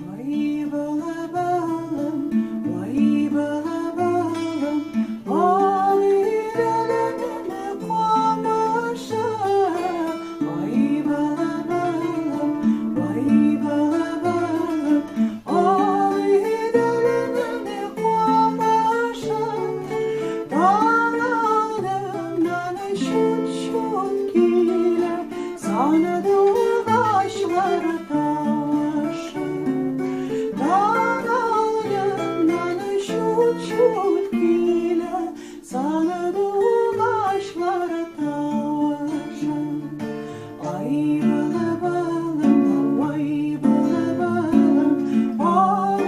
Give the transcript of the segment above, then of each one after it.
Vay bala balım, vay bala balım, ailelerine konaşa. Vay bala balım, vay bala balım, ailelerine konaşa. Dağlarından şut şut giler, sana dolaşlar taşı. Dağlarından şut şut giler, sana dolaşlar taşı. Ay bala balım, vay bala balım, ay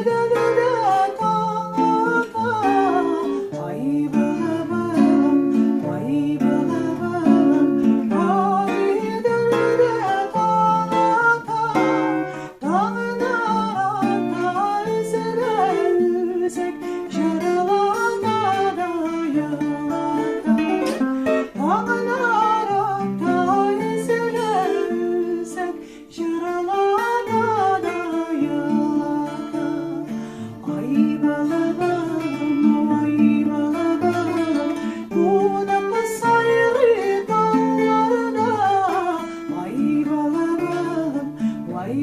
delele tağata. Ay bala balım, vay bala balım, ay delele tağata. Dağlara atar serersek, şaralara da yalata. Dağlara atar serersek, şaralara da yalata. Ay bala balım, vay bala balım, budak sayri dallarda. Ay bala balım, vay